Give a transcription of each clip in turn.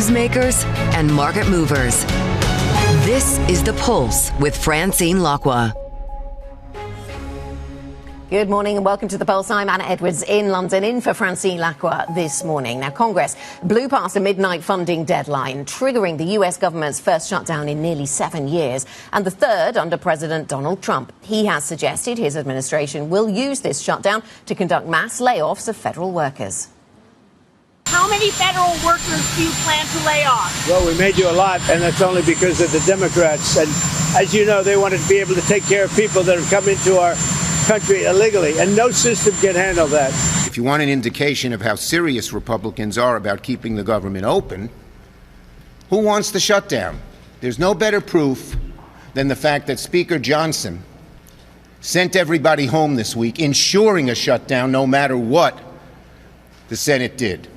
newsmakers, and market movers. This is The Pulse with Francine Lacqua. Good morning and welcome to The Pulse. I'm Anna Edwards in London, in for Francine Lacqua this morning. Now, Congress blew past a midnight funding deadline, triggering the US government's first shutdown in nearly 7 years, and the third under President Donald Trump. He has suggested his administration will use this shutdown to conduct mass layoffs of federal workers. How many federal workers do you plan to lay off? Well, we may do a lot, and that's only because of the Democrats. And as you know, they wanted to be able to take care of people that have come into our country illegally, and no system can handle that. If you want an indication of how serious Republicans are about keeping the government open, who wants the shutdown? There's no better proof than the fact that Speaker Johnson sent everybody home this week, ensuring a shutdown no matter what the Senate did.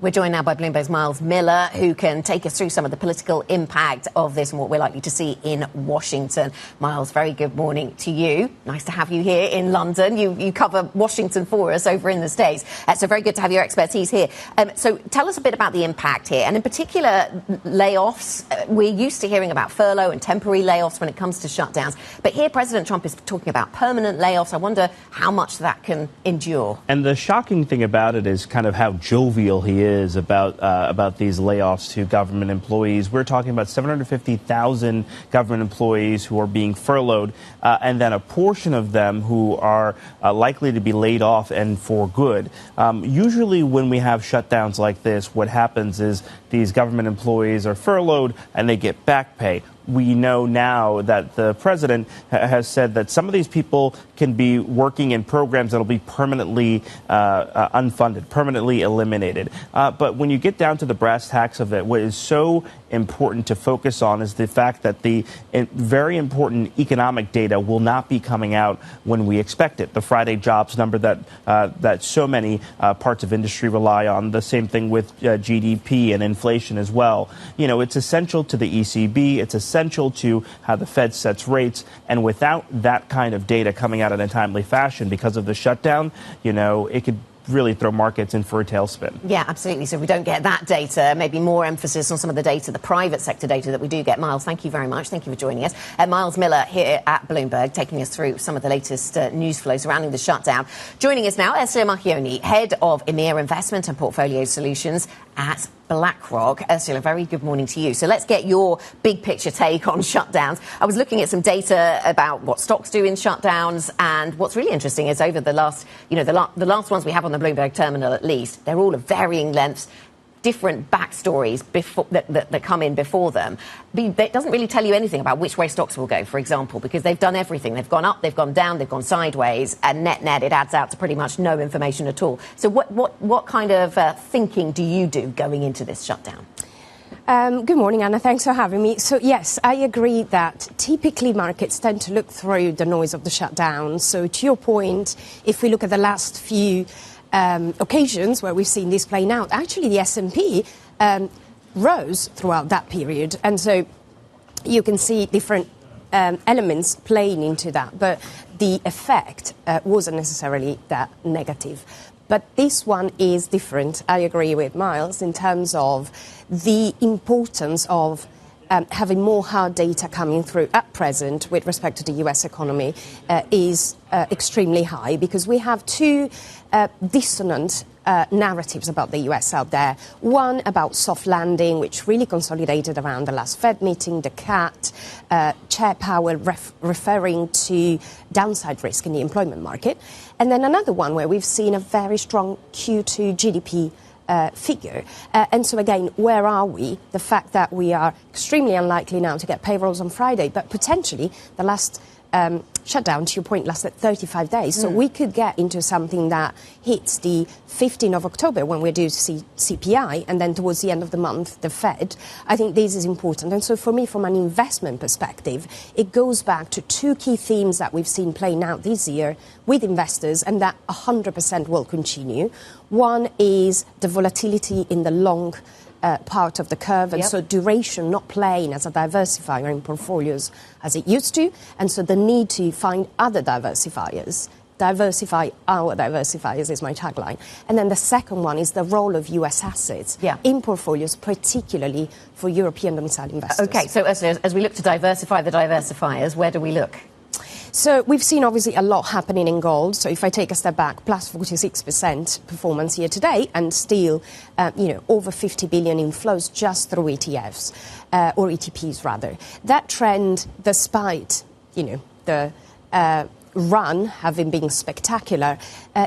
We're joined now by Bloomberg's Miles Miller, who can take us through some of the political impact of this and what we're likely to see in Washington. Miles, very good morning to you. Nice to have you here in London. You cover Washington for us over in the States. So very good to have your expertise here. So tell us a bit about the impact here, and in particular, layoffs. We're used to hearing about furlough and temporary layoffs when it comes to shutdowns. But here, President Trump is talking about permanent layoffs. I wonder how much that can endure. And the shocking thing about it is kind of how jovial he is about these layoffs to government employees. We're talking about 750,000 government employees who are being furloughed, and then a portion of them who are likely to be laid off and for good. Usually when we have shutdowns like this, what happens is these government employees are furloughed and they get back pay. We know now that the president has said that some of these people can be working in programs that will be permanently unfunded, permanently eliminated. But when you get down to the brass tacks of it, what is so important to focus on is the fact that the very important economic data will not be coming out when we expect it. The Friday jobs number that so many parts of industry rely on. The same thing with GDP and inflation as well. You know, it's essential to the ECB. It's essential to how the Fed sets rates. And without that kind of data coming out in a timely fashion because of the shutdown, you know, it could really throw markets in for a tailspin. Yeah, absolutely. So if we don't get that data, maybe more emphasis on some of the data, the private sector data that we do get. Miles, thank you very much. Thank you for joining us. Miles Miller here at Bloomberg, taking us through some of the latest news flow surrounding the shutdown. Joining us now, Ursula Marchioni, head of EMEA Investment and Portfolio Solutions at BlackRock. Ursula, very good morning to you. So let's get your big picture take on shutdowns. I was looking at some data about what stocks do in shutdowns, and what's really interesting is over the last, the last ones we have on the Bloomberg terminal at least, they're all of varying lengths, different backstories that come in before them. But it doesn't really tell you anything about which way stocks will go, for example, because they've done everything. They've gone up, they've gone down, they've gone sideways, and net, it adds out to pretty much no information at all. So what kind of thinking do you do going into this shutdown? Good morning, Anna. Thanks for having me. So, yes, I agree that typically markets tend to look through the noise of the shutdown. So, to your point, if we look at the last few occasions where we've seen this playing out, actually the S&P rose throughout that period. And so you can see different elements playing into that. But the effect wasn't necessarily that negative. But this one is different. I agree with Miles in terms of the importance of having more hard data coming through at present with respect to the US economy is extremely high, because we have two dissonant narratives about the US out there. One about soft landing, which really consolidated around the last Fed meeting, the CAT, Chair Powell referring to downside risk in the employment market. And then another one where we've seen a very strong Q2 GDP figure. And so, again, where are we? The fact that we are extremely unlikely now to get payrolls on Friday, but potentially the last shutdown, to your point, lasted 35 days. So we could get into something that hits the 15th of October when we're due to see CPI, and then towards the end of the month, the Fed. I think this is important. And so for me, from an investment perspective, it goes back to two key themes that we've seen playing out this year with investors, and that 100% will continue. One is the volatility in the long part of the curve, and so duration not playing as a diversifier in portfolios as it used to, and so the need to find other diversifiers diversify our diversifiers is my tagline. And then the second one is the role of US assets in portfolios, particularly for European domiciled investors. Okay, so Ursula, as we look to diversify the diversifiers, where do we look? So we've seen obviously a lot happening in gold. So if I take a step back, plus 46% performance year to date, and still, over 50 billion in flows just through ETFs or ETPs rather. That trend, despite the run having been spectacular,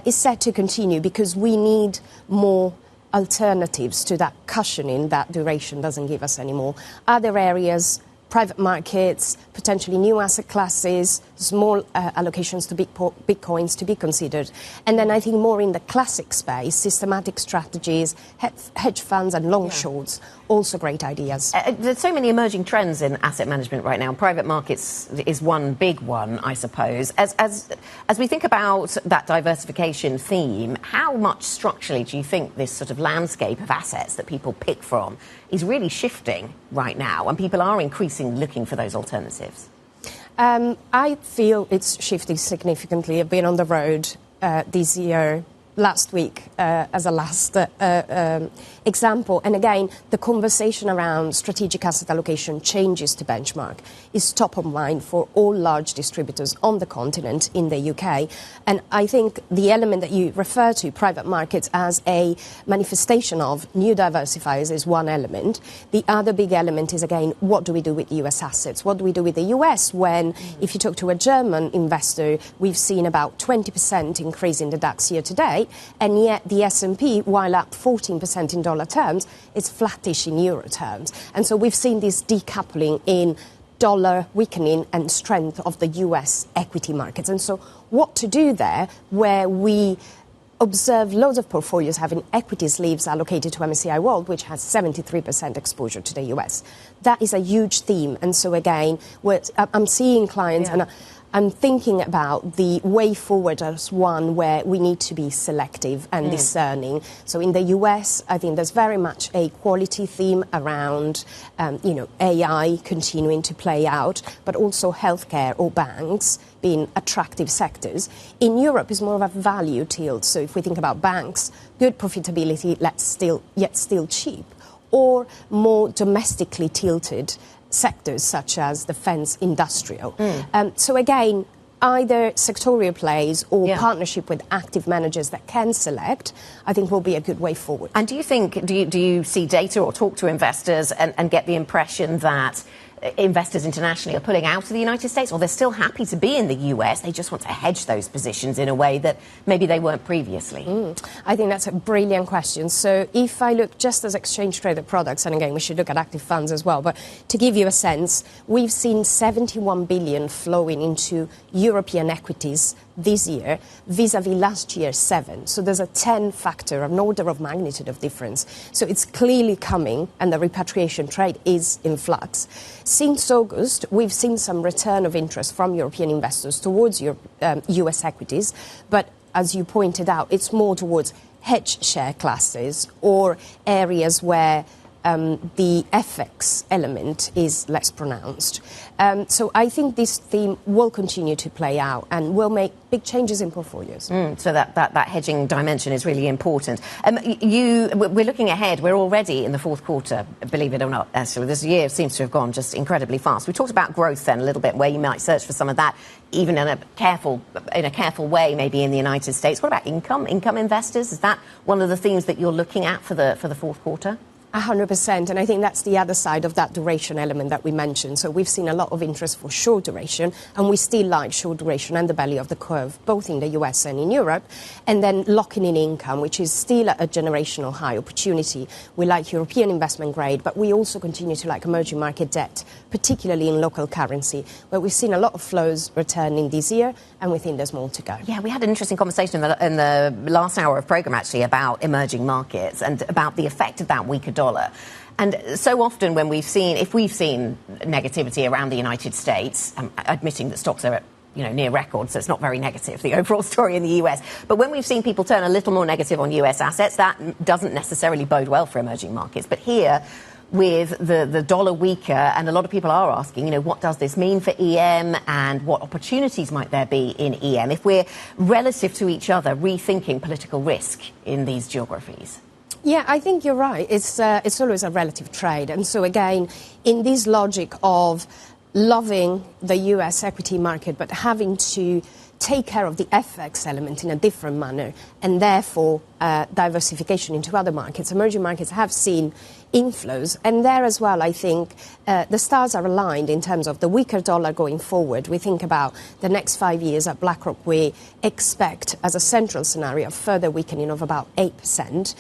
is set to continue because we need more alternatives to that cushioning that duration doesn't give us anymore. Other areas, private markets, potentially new asset classes, small allocations to bitcoins to be considered. And then I think more in the classic space, systematic strategies, hedge funds and long shorts, also great ideas. There's so many emerging trends in asset management right now. Private markets is one big one, I suppose. As we think about that diversification theme, how much structurally do you think this sort of landscape of assets that people pick from is really shifting right now, and people are increasingly looking for those alternatives? I feel it's shifting significantly. I've been on the road this year, last week, as a last example. And again, the conversation around strategic asset allocation changes to benchmark is top of mind for all large distributors on the continent in the UK. And I think the element that you refer to, private markets, as a manifestation of new diversifiers is one element. The other big element is, again, what do we do with US assets? What do we do with the US when, if you talk to a German investor, we've seen about 20% increase in the DAX year to date, and yet the S&P, while up 14% in dollar terms, is flattish in euro terms. And so we've seen this decoupling in dollar weakening and strength of the US equity markets. And so what to do there, where we observe loads of portfolios having equity sleeves allocated to MSCI World, which has 73% exposure to the US. That is a huge theme. And so again, I'm seeing clients and I'm thinking about the way forward as one where we need to be selective and discerning. So in the US, I think there's very much a quality theme around, AI continuing to play out, but also healthcare or banks being attractive sectors. In Europe, it's more of a value tilt. So if we think about banks, good profitability, yet still cheap, or more domestically tilted sectors such as defence, industrial. So again, either sectorial plays or partnership with active managers that can select, I think will be a good way forward. And do you think, do you see data or talk to investors and get the impression that investors internationally are pulling out of the United States, or they're still happy to be in the US, they just want to hedge those positions in a way that maybe they weren't previously? I think that's a brilliant question. So if I look just as exchange-traded products, and again, we should look at active funds as well, but to give you a sense, we've seen 71 billion flowing into European equities this year, vis-à-vis last year, 7. So there's a 10 factor, an order of magnitude of difference. So it's clearly coming, and the repatriation trade is in flux. Since August, we've seen some return of interest from European investors towards US equities, but as you pointed out, it's more towards hedge share classes or areas where the FX element is less pronounced. So I think this theme will continue to play out and will make big changes in portfolios. So that hedging dimension is really important. We're looking ahead. We're already in the fourth quarter, believe it or not. Actually, this year seems to have gone just incredibly fast. We talked about growth then a little bit, where you might search for some of that, even in a careful way, maybe in the United States. What about income investors? Is that one of the themes that you're looking at for the fourth quarter? 100%, and I think that's the other side of that duration element that we mentioned. So we've seen a lot of interest for short duration, and we still like short duration and the belly of the curve, both in the US and in Europe, and then locking in income, which is still a generational high opportunity. We like European investment grade, but we also continue to like emerging market debt, particularly in local currency, where we've seen a lot of flows returning this year, and we think there's more to go. Yeah, we had an interesting conversation in the last hour of programme, actually, about emerging markets and about the effect of that weaker dollar. And so often when if we've seen negativity around the United States, admitting that stocks are at near record, so it's not very negative, the overall story in the US. But when we've seen people turn a little more negative on US assets, that doesn't necessarily bode well for emerging markets. But here, with the dollar weaker, and a lot of people are asking, what does this mean for EM and what opportunities might there be in EM if we're relative to each other rethinking political risk in these geographies? Yeah, I think you're right. It's always a relative trade. And so, again, in this logic of loving the US equity market but having to take care of the FX element in a different manner and therefore diversification into other markets, emerging markets have seen inflows. And there as well, I think the stars are aligned in terms of the weaker dollar going forward. We think about the next 5 years at BlackRock, we expect as a central scenario a further weakening of about 8%.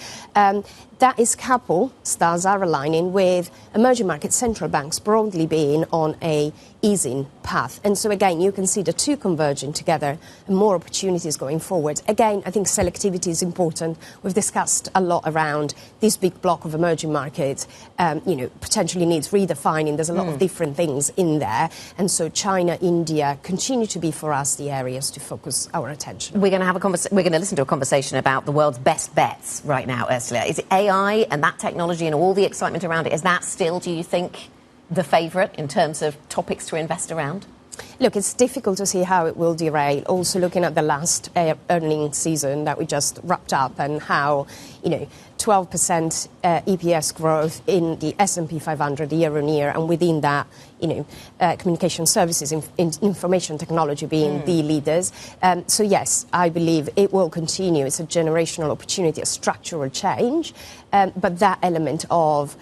That is coupled, stars are aligning, with emerging market central banks broadly being on a easing path. And so, again, you can see the two converging together and more opportunities going forward. Again, I think selectivity is important. We've discussed a lot around this big block of emerging markets, potentially needs redefining. There's a lot of different things in there. And so China, India continue to be for us the areas to focus our attention. We're going to listen to a conversation about the world's best bets right now, Ursula. Is it AI and that technology and all the excitement around it? Is that still, do you think, the favourite in terms of topics to invest around? Look, it's difficult to see how it will derail. Also looking at the last earnings season that we just wrapped up and how, 12% EPS growth in the S&P 500 year on year, and within that, communication services, information technology being the leaders. So yes, I believe it will continue. It's a generational opportunity, a structural change, but that element of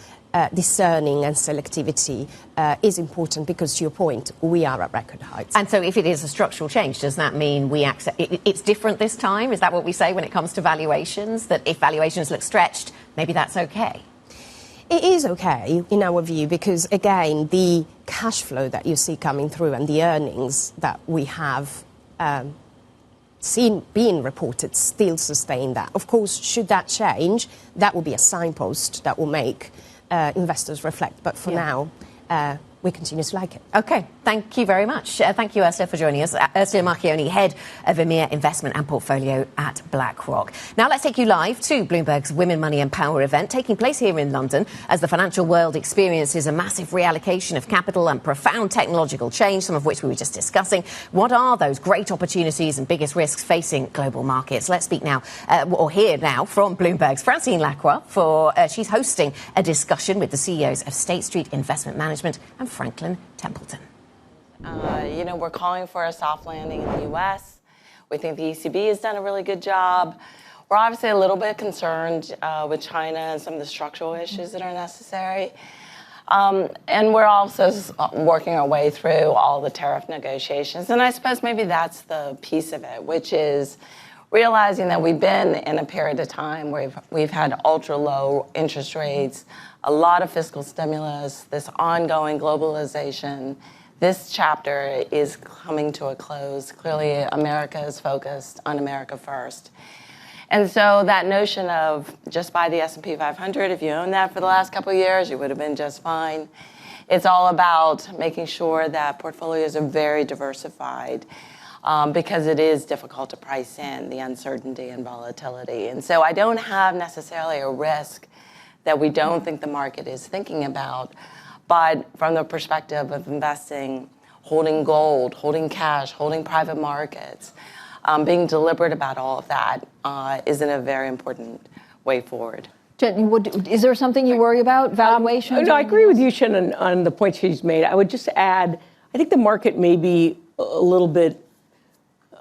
discerning and selectivity is important because, to your point, we are at record heights. And so if it is a structural change, does that mean we accept it's different this time? Is that what we say when it comes to valuations, that if valuations look stretched, maybe that's okay? It is okay, in our view, because, again, the cash flow that you see coming through and the earnings that we have seen being reported still sustain that. Of course, should that change, that will be a signpost that will make investors reflect. But for now, we continue to like it. OK, thank you very much. Thank you, Ursula, for joining us. Ursula Marchioni, Head of EMEA Investment and Portfolio at BlackRock. Now let's take you live to Bloomberg's Women, Money and Power event taking place here in London as the financial world experiences a massive reallocation of capital and profound technological change, some of which we were just discussing. What are those great opportunities and biggest risks facing global markets? Let's speak now, or hear now, from Bloomberg's Francine Lacqua. She's hosting a discussion with the CEOs of State Street Investment Management and Franklin Templeton. We're calling for a soft landing in the U.S. We think the ECB has done a really good job. We're obviously a little bit concerned with China and some of the structural issues that are necessary. And we're also working our way through all the tariff negotiations. And I suppose maybe that's the piece of it, which is realizing that we've been in a period of time where we've had ultra low interest rates, a lot of fiscal stimulus, this ongoing globalization. This chapter is coming to a close. Clearly, America is focused on America first. And so that notion of just buy the S&P 500, if you own that for the last couple of years, you would have been just fine. It's all about making sure that portfolios are very diversified because it is difficult to price in the uncertainty and volatility. And so I don't have necessarily a risk that we don't think the market is thinking about. But from the perspective of investing, holding gold, holding cash, holding private markets, being deliberate about all of that is in a very important way forward. Jen, is there something you worry about, valuation? No, I agree with Yie-Hsin on the point she's made. I would just add, I think the market may be a little bit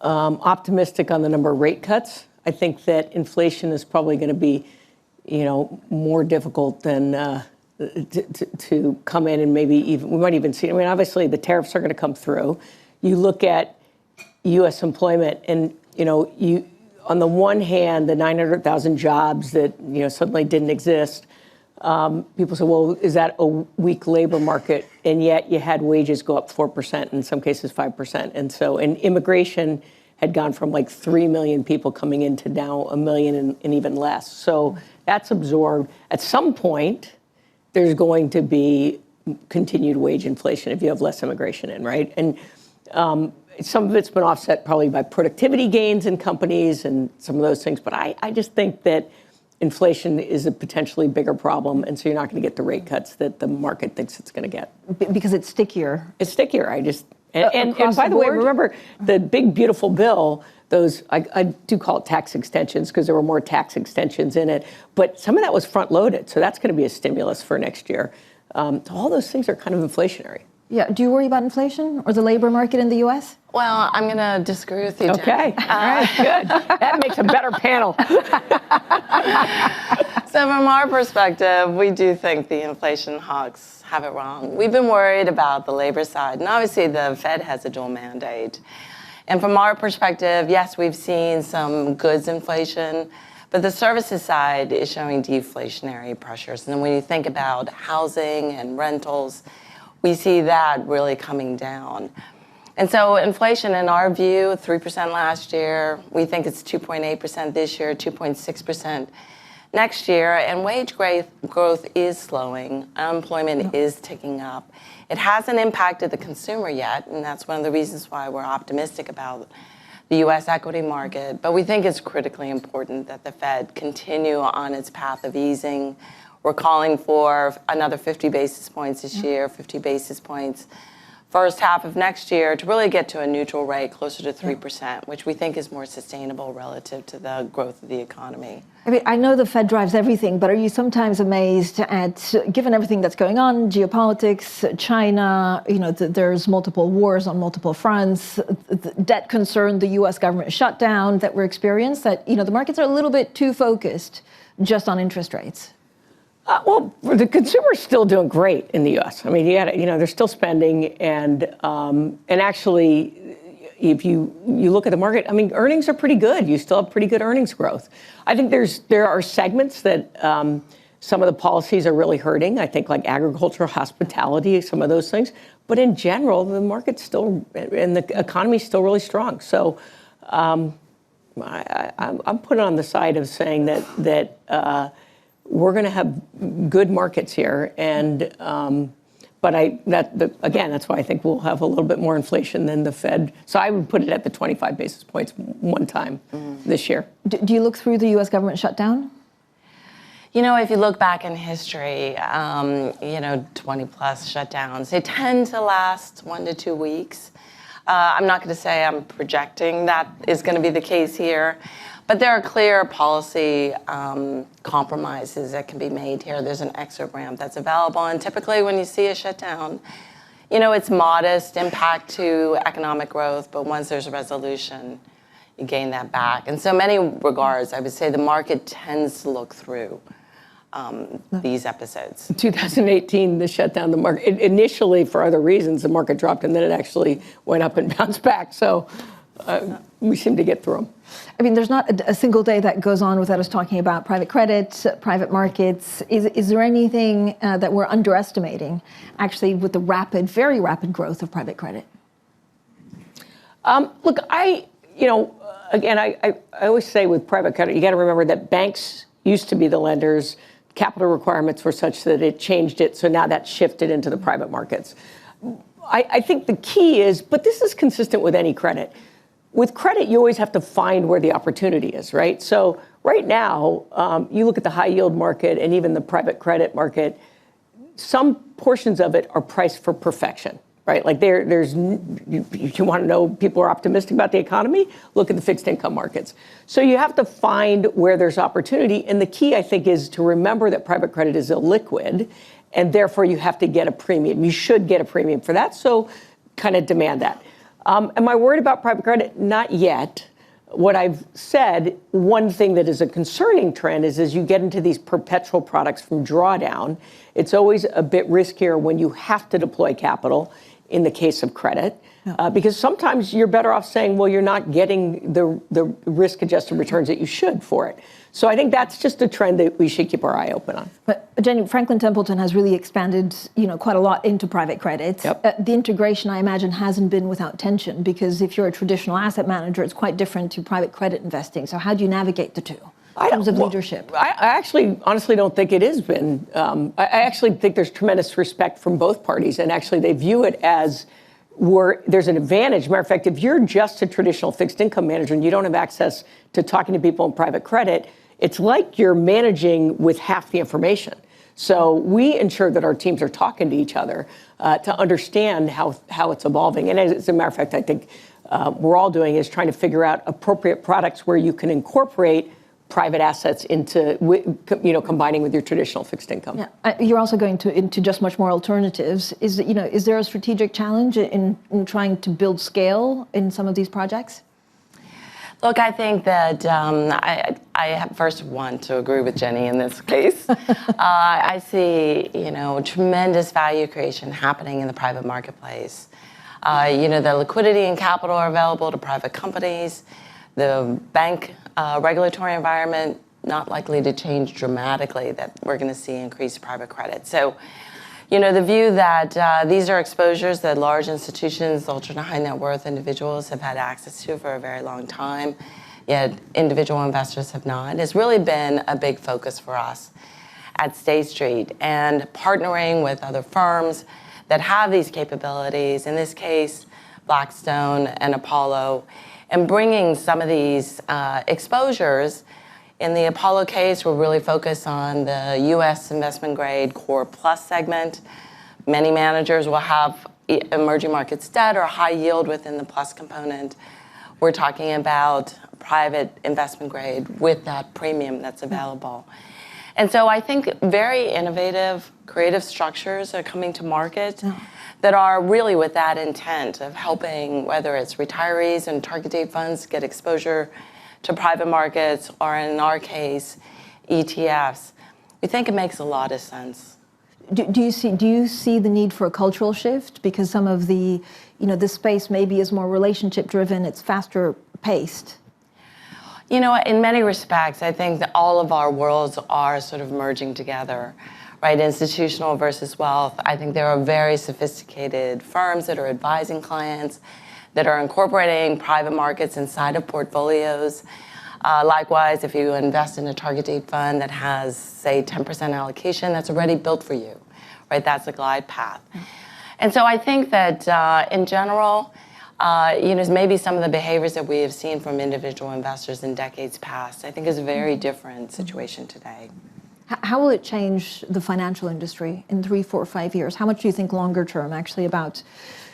optimistic on the number of rate cuts. I think that inflation is probably going to be, more difficult than to come in and maybe even, we might even see, obviously the tariffs are going to come through. You look at U.S. employment and, you on the one hand, the 900,000 jobs that, suddenly didn't exist, people say, well, is that a weak labor market? And yet you had wages go up 4%, in some cases 5%. And immigration had gone from like 3 million people coming in to now 1 million and even less. So that's absorbed. At some point, there's going to be continued wage inflation if you have less immigration in, right? And some of it's been offset probably by productivity gains in companies and some of those things. But I just think that inflation is a potentially bigger problem, and so you're not going to get the rate cuts that the market thinks it's going to get. Because it's stickier. It's stickier. And by the way, remember the big beautiful bill. Those I do call it tax extensions because there were more tax extensions in it, but some of that was front loaded, so that's going to be a stimulus for next year. So all those things are kind of inflationary. Yeah. Do you worry about inflation or the labor market in the U.S.? Well, I'm going to disagree with you, Jen. Okay. All right, good. That makes a better panel. So from our perspective, we do think the inflation hawks have it wrong. We've been worried about the labor side, and obviously the Fed has a dual mandate. And from our perspective, yes, we've seen some goods inflation, but the services side is showing deflationary pressures. And then when you think about housing and rentals, we see that really coming down. And so inflation, in our view, 3% last year. We think it's 2.8% this year, 2.6% next year. And wage growth is slowing. Unemployment is ticking up. It hasn't impacted the consumer yet, and that's one of the reasons why we're optimistic about the U.S. equity market. But we think it's critically important that the Fed continue on its path of easing. We're calling for another 50 basis points this year, 50 basis points first half of next year to really get to a neutral rate closer to 3%, which we think is more sustainable relative to the growth of the economy. I mean, I know the Fed drives everything, but are you sometimes amazed at, given everything that's going on, geopolitics, China, there's multiple wars on multiple fronts, the debt concern, the U.S. government shutdown that we're experiencing, that, the markets are a little bit too focused just on interest rates? Well, the consumer's still doing great in the U.S. I mean, they're still spending, and actually, if you look at the market, I mean, earnings are pretty good. You still have pretty good earnings growth. I think there are segments that some of the policies are really hurting. I think like agriculture, hospitality, some of those things. But in general, the market's still and the economy's still really strong. So I'm putting on the side of saying that. We're going to have good markets here, and that's why I think we'll have a little bit more inflation than the Fed. So I would put it at the 25 basis points one time this year. Do you look through the U.S. government shutdown? If you look back in history, 20 plus shutdowns, they tend to last 1 to 2 weeks. I'm not going to say I'm projecting that is going to be the case here. But there are clear policy compromises that can be made here. There's an exit ramp that's available. And typically when you see a shutdown, it's modest impact to economic growth. But once there's a resolution, you gain that back. In so many regards, I would say the market tends to look through these episodes. In 2018, the shutdown, the market, initially for other reasons, the market dropped and then it actually went up and bounced back. So we seem to get through them. I mean, there's not a single day that goes on without us talking about private credit, private markets. Is there anything that we're underestimating, actually, with the very rapid growth of private credit? Look, I always say with private credit, you got to remember that banks used to be the lenders. Capital requirements were such that it changed it. So now that's shifted into the private markets. I think the key is, but this is consistent with any credit. With credit, you always have to find where the opportunity is, right? So right now, you look at the high yield market and even the private credit market, some portions of it are priced for perfection, right? Like you want to know people are optimistic about the economy? Look at the fixed income markets. So you have to find where there's opportunity. And the key, I think, is to remember that private credit is illiquid, and therefore you have to get a premium. You should get a premium for that. So kind of demand that. Am I worried about private credit? Not yet. What I've said, one thing that is a concerning trend is as you get into these perpetual products from drawdown, it's always a bit riskier when you have to deploy capital in the case of credit. Because sometimes you're better off saying, well, you're not getting the risk-adjusted returns that you should for it. So I think that's just a trend that we should keep our eye open on. But Jenny, Franklin Templeton has really expanded, quite a lot into private credit. Yep. The integration, I imagine, hasn't been without tension, because if you're a traditional asset manager, it's quite different to private credit investing. So how do you navigate the two in terms of leadership? I actually, honestly, don't think it has been. I actually think there's tremendous respect from both parties, and actually they view it as where there's an advantage. Matter of fact, if you're just a traditional fixed income manager and you don't have access to talking to people in private credit, it's like you're managing with half the information. So we ensure that our teams are talking to each other to understand how it's evolving. And as a matter of fact, I think we're all doing is trying to figure out appropriate products where you can incorporate private assets into, combining with your traditional fixed income. Yeah. You're also going into just much more alternatives. Is there a strategic challenge in trying to build scale in some of these projects? Look, I think that I first want to agree with Jenny in this case. I see, tremendous value creation happening in the private marketplace. The liquidity and capital are available to private companies. The bank regulatory environment not likely to change dramatically, that we're going to see increased private credit. So, the view that these are exposures that large institutions, ultra high net worth individuals have had access to for a very long time, yet individual investors have not, has really been a big focus for us at State Street, and partnering with other firms that have these capabilities, in this case, Blackstone and Apollo, and bringing some of these exposures. In the Apollo case, we're really focused on the U.S. investment grade core plus segment. Many managers will have emerging markets debt or high yield within the plus component. We're talking about private investment grade with that premium that's available. And so I think very innovative, creative structures are coming to market that are really with that intent of helping, whether it's retirees and target date funds get exposure to private markets, or in our case, ETFs. We think it makes a lot of sense. Do you see the need for a cultural shift? Because some of the, this space maybe is more relationship driven, it's faster paced. In many respects, I think that all of our worlds are sort of merging together, right? Institutional versus wealth. I think there are very sophisticated firms that are advising clients, that are incorporating private markets inside of portfolios. Likewise, if you invest in a target date fund that has, say, 10% allocation, that's already built for you, right? That's a glide path. And so I think that in general, maybe some of the behaviors that we have seen from individual investors in decades past, I think is a very different situation today. How will it change the financial industry in 3, 4, 5 years? How much do you think longer term actually about,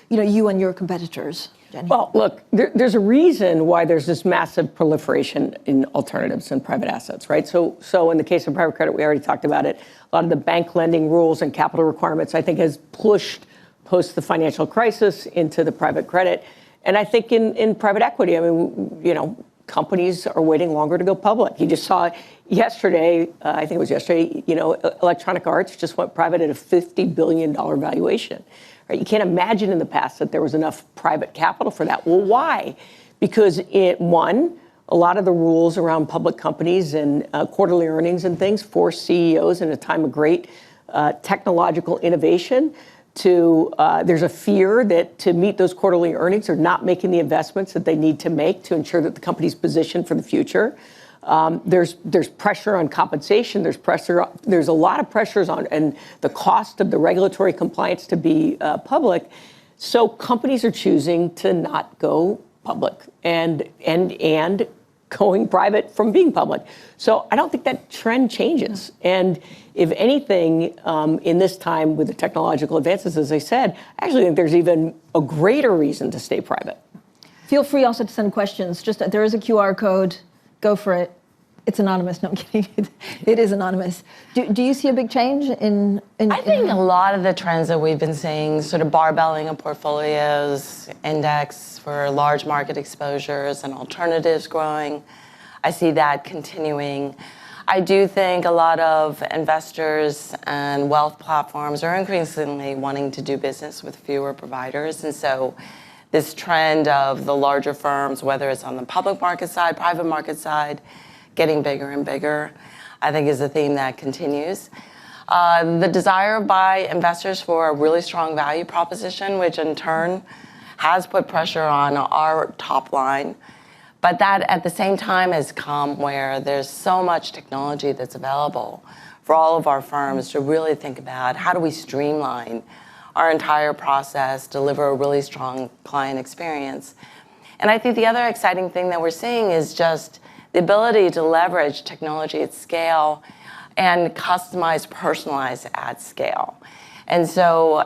you and your competitors? Jenny? Well, look, there's a reason why there's this massive proliferation in alternatives and private assets, right? So in the case of private credit, we already talked about it. A lot of the bank lending rules and capital requirements, I think, has pushed post the financial crisis into the private credit. And I think in private equity, companies are waiting longer to go public. You just saw yesterday, I think it was yesterday, Electronic Arts just went private at a $50 billion valuation. Right? You can't imagine in the past that there was enough private capital for that. Well, why? Because a lot of the rules around public companies and quarterly earnings and things force CEOs in a time of great technological innovation there's a fear that to meet those quarterly earnings, they're not making the investments that they need to make to ensure that the company's positioned for the future. There's pressure on compensation. There's a lot of pressures on and the cost of the regulatory compliance to be public. So companies are choosing to not go public and going private from being public. So I don't think that trend changes. And if anything, in this time with the technological advances, as I said, I actually think there's even a greater reason to stay private. Feel free also to send questions. There is a QR code. Go for it. It's anonymous. No, I'm kidding. It is anonymous. Do you see a big change in I think a lot of the trends that we've been seeing, sort of barbelling of portfolios, index for large market exposures and alternatives growing, I see that continuing. I do think a lot of investors and wealth platforms are increasingly wanting to do business with fewer providers. And so this trend of the larger firms, whether it's on the public market side, private market side, getting bigger and bigger, I think is a theme that continues. The desire by investors for a really strong value proposition, which in turn has put pressure on our top line. But that at the same time has come where there's so much technology that's available for all of our firms to really think about how do we streamline our entire process, deliver a really strong client experience. And I think the other exciting thing that we're seeing is just the ability to leverage technology at scale and customize, personalize at scale. And so,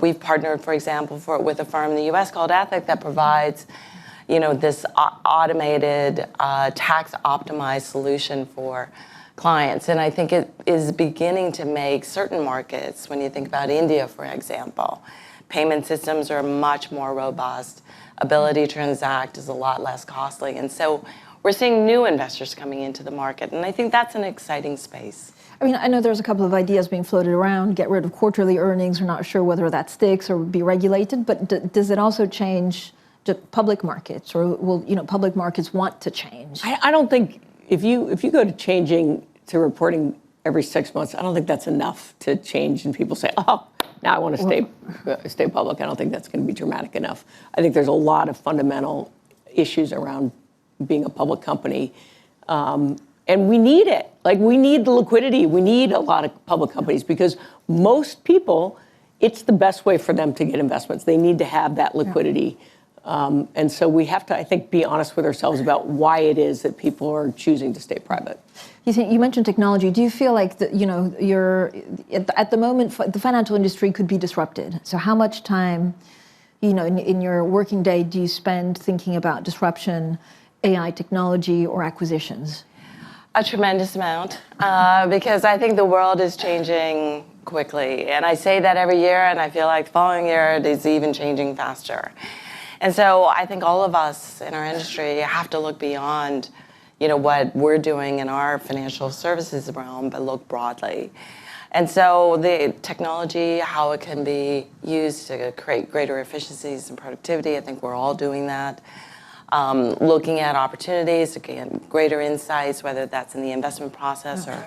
we've partnered, for example, with a firm in the U.S. called Ethic that provides, this automated, tax-optimized solution for clients. And I think it is beginning to make certain markets, when you think about India, for example, payment systems are much more robust. Ability to transact is a lot less costly. And so we're seeing new investors coming into the market. And I think that's an exciting space. I mean, I know there's a couple of ideas being floated around, get rid of quarterly earnings. We're not sure whether that sticks or be regulated, but does it also change the public markets, or will public markets want to change? I don't think if you go to changing to reporting every 6 months, I don't think that's enough to change and people say, oh, now I want to stay public. I don't think that's going to be dramatic enough. I think there's a lot of fundamental issues around being a public company. And we need it. Like, we need the liquidity. We need a lot of public companies because most people, it's the best way for them to get investments. They need to have that liquidity. And so we have to, I think, be honest with ourselves about why it is that people are choosing to stay private. You mentioned technology. Do you feel like you're at the moment the financial industry could be disrupted? So how much time, in your working day, do you spend thinking about disruption, AI technology, or acquisitions? A tremendous amount, because I think the world is changing quickly. And I say that every year, and I feel like the following year it is even changing faster. And so I think all of us in our industry have to look beyond, what we're doing in our financial services realm, but look broadly. And so the technology, how it can be used to create greater efficiencies and productivity, I think we're all doing that. Looking at opportunities to get greater insights, whether that's in the investment process or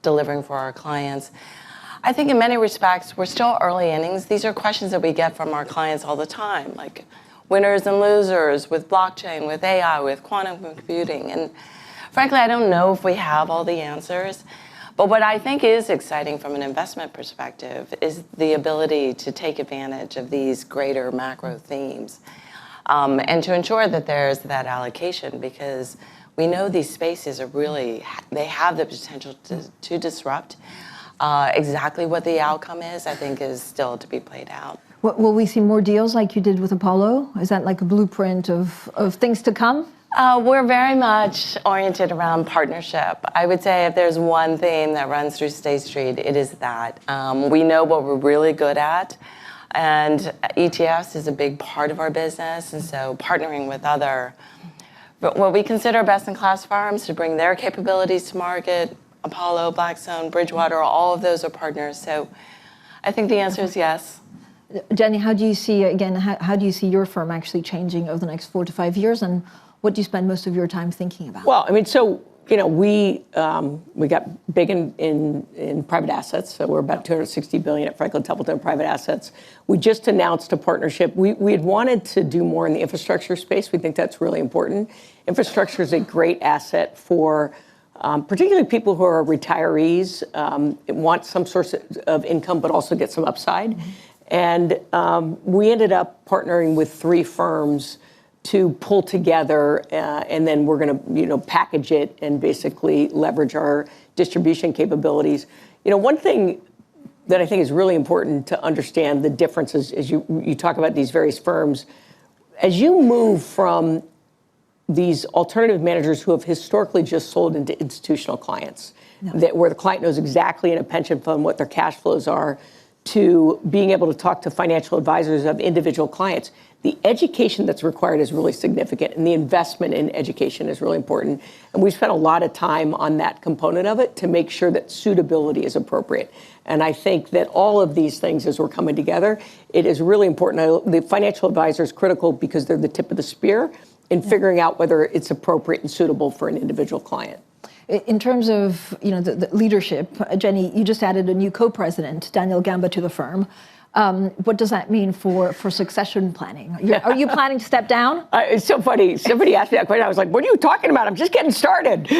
delivering for our clients. I think in many respects, we're still early innings. These are questions that we get from our clients all the time, like winners and losers with blockchain, with AI, with quantum computing. And frankly, I don't know if we have all the answers. But what I think is exciting from an investment perspective is the ability to take advantage of these greater macro themes. And to ensure that there's that allocation, because we know these spaces are really, they have the potential to disrupt. Exactly what the outcome is, I think, is still to be played out. Will we see more deals like you did with Apollo? Is that like a blueprint of things to come? We're very much oriented around partnership. I would say if there's one theme that runs through State Street, it is that. We know what we're really good at. And ETFs is a big part of our business, and so partnering with what we consider best-in-class firms to bring their capabilities to market, Apollo, Blackstone, Bridgewater, all of those are partners. So I think the answer is yes. Jenny, how do you see your firm actually changing over the next 4 to 5 years, and what do you spend most of your time thinking about? Well, I mean, so we got big in private assets. So we're about $260 billion at Franklin Templeton private assets. We just announced a partnership. We had wanted to do more in the infrastructure space. We think that's really important. Infrastructure is a great asset for particularly people who are retirees, want some source of income, but also get some upside. Mm-hmm. And we ended up partnering with 3 firms to pull together, and then we're going to, package it and basically leverage our distribution capabilities. One thing that I think is really important to understand the differences as you talk about these various firms, as you move from these alternative managers who have historically just sold into institutional clients, where the client knows exactly in a pension fund what their cash flows are, to being able to talk to financial advisors of individual clients. The education that's required is really significant, and the investment in education is really important. And we've spent a lot of time on that component of it to make sure that suitability is appropriate. And I think that all of these things, as we're coming together, it is really important. The financial advisor is critical because they're the tip of the spear in figuring out whether it's appropriate and suitable for an individual client. In terms of the leadership, Jenny, you just added a new co-president, Daniel Gamba, to the firm. What does that mean for succession planning? Are you planning to step down? It's so funny. Somebody asked me that question. I was like, what are you talking about? I'm just getting started.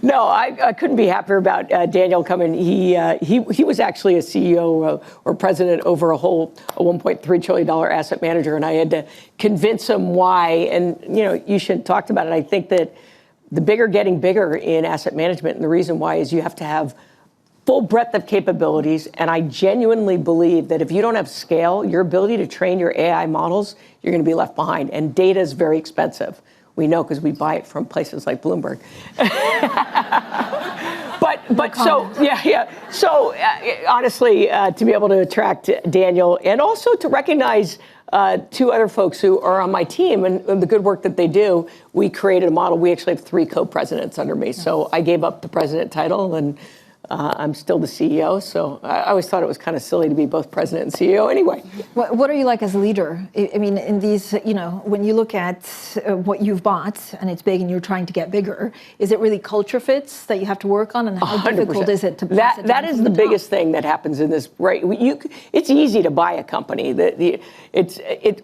No, I couldn't be happier about Daniel coming. He was actually a CEO or president over a $1.3 trillion asset manager, and I had to convince him why. And, Yie-Hsin talked about it. I think that the bigger getting bigger in asset management, and the reason why is you have to have full breadth of capabilities, and I genuinely believe that if you don't have scale, your ability to train your AI models, you're going to be left behind. And data is very expensive. We know because we buy it from places like Bloomberg. But so, yeah. So honestly, to be able to attract Daniel and also to recognize two other folks who are on my team and the good work that they do, we created a model. We actually have 3 co-presidents under me. So I gave up the president title, and I'm still the CEO, so I always thought it was kind of silly to be both president and CEO anyway. What are you like as a leader? I mean, in these, when you look at what you've bought and it's big and you're trying to get bigger, is it really culture fits that you have to work on, and how 100%. Difficult is it to pass it down? That is the biggest thing that happens in this, right? It's easy to buy a company.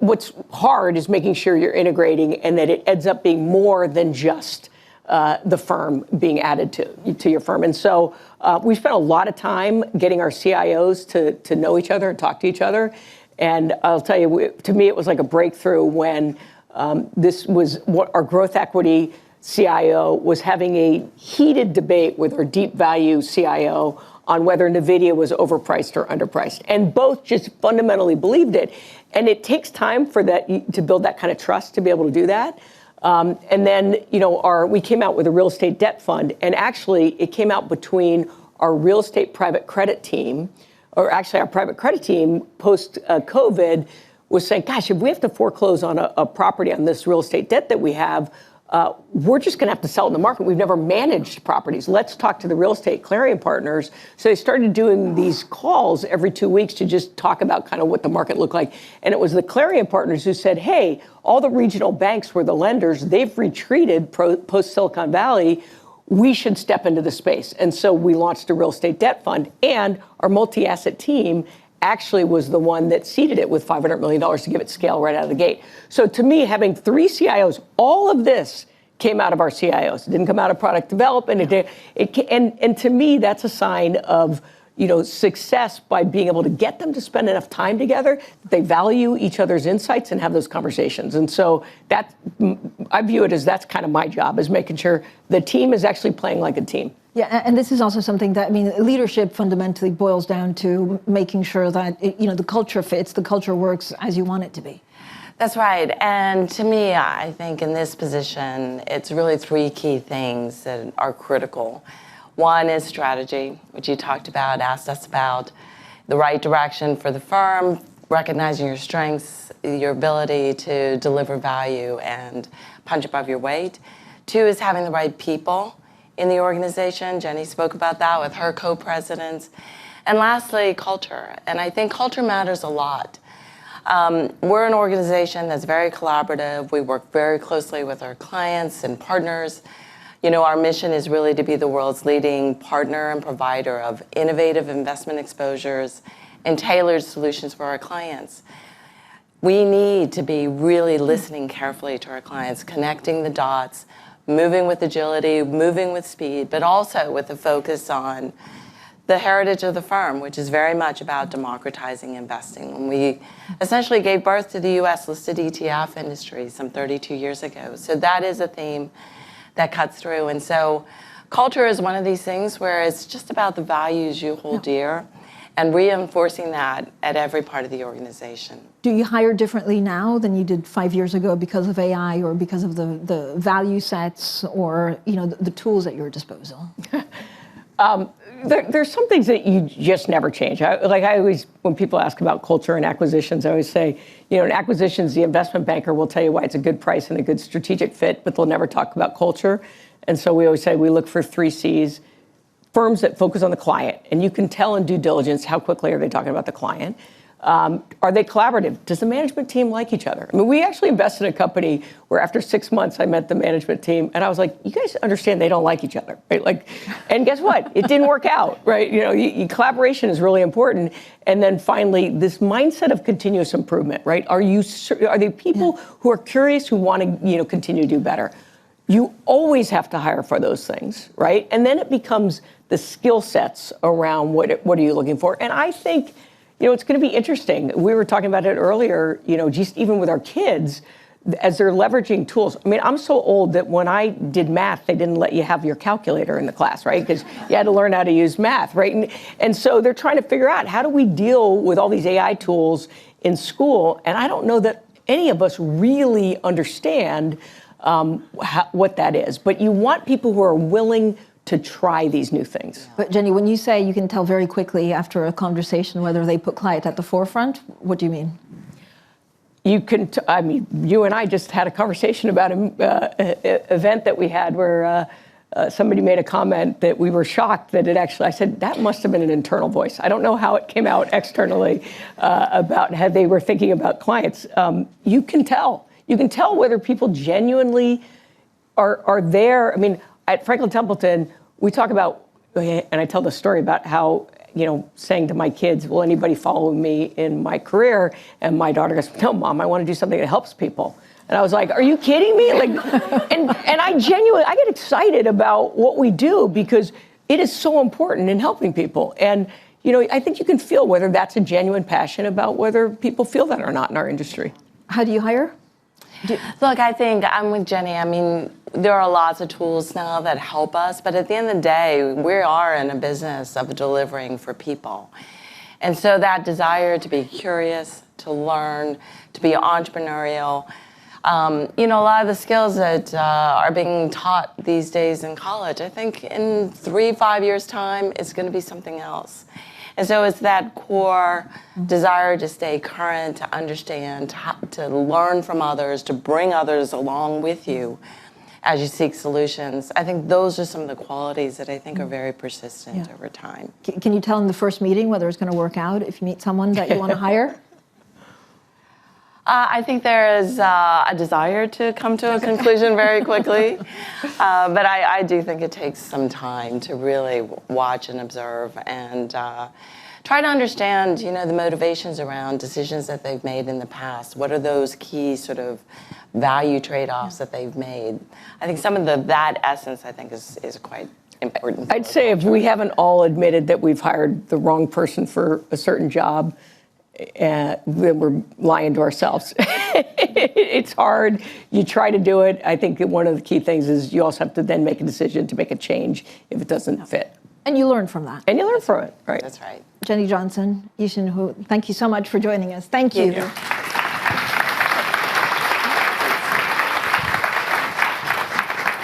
What's hard is making sure you're integrating and that it ends up being more than just the firm being added to your firm. And so we spent a lot of time getting our CIOs to know each other and talk to each other. And I'll tell you, to me, it was like a breakthrough when this was what our growth equity CIO was having a heated debate with our deep value CIO on whether NVIDIA was overpriced or underpriced. And both just fundamentally believed it. And it takes time for that to build that kind of trust to be able to do that. And then, we came out with a real estate debt fund, and actually it came out between our real estate private credit team, or actually our private credit team post-COVID was saying, gosh, if we have to foreclose on a property on this real estate debt that we have, we're just going to have to sell in the market. We've never managed properties. Let's talk to the real estate clearing partners. So they started doing these calls every 2 weeks to just talk about kind of what the market looked like. And it was the clearing partners who said, hey, all the regional banks were the lenders. They've retreated post-Silicon Valley. We should step into the space. And so we launched a real estate debt fund. And our multi-asset team actually was the one that seeded it with $500 million to give it scale right out of the gate. So to me, having 3 CIOs, all of this came out of our CIOs. It didn't come out of product development. And to me, that's a sign of success by being able to get them to spend enough time together that they value each other's insights and have those conversations. And so I view it as that's kind of my job, is making sure the team is actually playing like a team. Yeah, and this is also something that, leadership fundamentally boils down to making sure that, the culture fits, the culture works as you want it to be. That's right. And to me, I think in this position, it's really 3 key things that are critical. One is strategy, which you talked about, asked us about, the right direction for the firm, recognizing your strengths, your ability to deliver value and punch above your weight. 2 is having the right people in the organization. Jenny spoke about that with her co-presidents. And lastly, culture. And I think culture matters a lot. We're an organization that's very collaborative. We work very closely with our clients and partners. Our mission is really to be the world's leading partner and provider of innovative investment exposures and tailored solutions for our clients. We need to be really listening carefully to our clients, connecting the dots, moving with agility, moving with speed, but also with a focus on the heritage of the firm, which is very much about democratizing investing. When we essentially gave birth to the U.S. listed ETF industry some 32 years ago. So that is a theme that cuts through. And so culture is one of these things where it's just about the values you hold dear and reinforcing that at every part of the organization. Do you hire differently now than you did 5 years ago because of AI or because of the value sets or the tools at your disposal? There's some things that you just never change. I always, when people ask about culture and acquisitions, I always say, in acquisitions, the investment banker will tell you why it's a good price and a good strategic fit, but they'll never talk about culture. And so we always say we look for 3 C's. Firms that focus on the client, and you can tell in due diligence how quickly are they talking about the client. Are they collaborative? Does the management team like each other? I mean, we actually invested in a company where after 6 months I met the management team and I was like, you guys understand they don't like each other, right? Like, and guess what? It didn't work out, right? You know, collaboration is really important. And then finally, this mindset of continuous improvement, right? Are there people who are curious, who want to, you know, continue to do better? You always have to hire for those things, right? And then it becomes the skill sets around what are you looking for? And I think, you know, it's going to be interesting. We were talking about it earlier, you know, just even with our kids, as they're leveraging tools. I mean, I'm so old that when I did math, they didn't let you have your calculator in the class, right? Because you had to learn how to use math, right? And so they're trying to figure out, how do we deal with all these AI tools in school? And I don't know that any of us really understand what that is. But you want people who are willing to try these new things. But Jenny, when you say you can tell very quickly after a conversation whether they put client at the forefront, what do you mean? You can, I mean, you and I just had a conversation about an event that we had where somebody made a comment that we were shocked that it actually, I said, that must have been an internal voice. I don't know how it came out externally about how they were thinking about clients. You can tell. You can tell whether people genuinely are there. I mean, at Franklin Templeton, we talk about, and I tell the story about how, you know, saying to my kids, will anybody follow me in my career? And my daughter goes, no, Mom, I want to do something that helps people. And I was like, are you kidding me? Like, and I get excited about what we do because it is so important in helping people. And, you know, I think you can feel whether that's a genuine passion about whether people feel that or not in our industry. How do you hire? Look, I think I'm with Jenny. I mean, there are lots of tools now that help us, but at the end of the day, we are in a business of delivering for people. And so that desire to be curious, to learn, to be entrepreneurial, you know, a lot of the skills that are being taught these days in college, I think in 3-5 years' time, it's going to be something else. And so it's that core desire to stay current, to understand, to learn from others, to bring others along with you as you seek solutions. I think those are some of the qualities that I think are very persistent over time. Can you tell in the first meeting whether it's going to work out if you meet someone that you want to hire? I think there is a desire to come to a conclusion very quickly, but I do think it takes some time to really watch and observe and try to understand, you know, the motivations around decisions that they've made in the past. What are those key sort of value trade-offs that they've made? I think some of that essence, I think, is quite important. I'd say if we haven't all admitted that we've hired the wrong person for a certain job, then we're lying to ourselves. It's hard. You try to do it. I think that one of the key things is you also have to then make a decision to make a change if it doesn't fit. And you learn from that. And you learn from it, right? That's right. Jenny Johnson, Yie-Hsin, thank you so much for joining us. Thank you.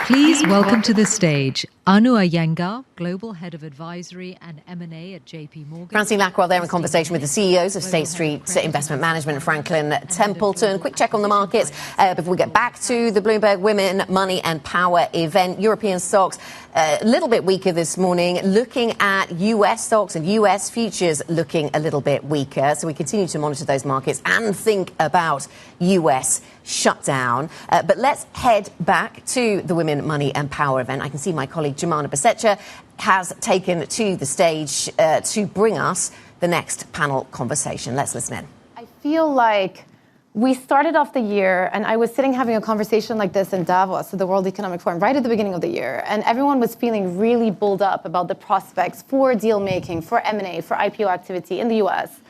Please welcome to the stage Anu Aiyengar, Global Head of Advisory and M&A at JPMorgan. Francine Lackwell there in conversation with the CEOs of State Street Investment Management, Franklin Templeton. Quick check on the markets before we get back to the Bloomberg Women, Money and Power event. European stocks a little bit weaker this morning. Looking at US stocks and US futures looking a little bit weaker. So we continue to monitor those markets and think about US shutdown. But let's head back to the Women, Money and Power event. I can see my colleague Jemana Besetcha has taken to the stage to bring us the next panel conversation. Let's listen in. I feel like we started off the year, and I was sitting having a conversation like this in Davos at the World Economic Forum right at the beginning of the year, and everyone was feeling really bulled up about the prospects for deal making, for M&A, for IPO activity in the US.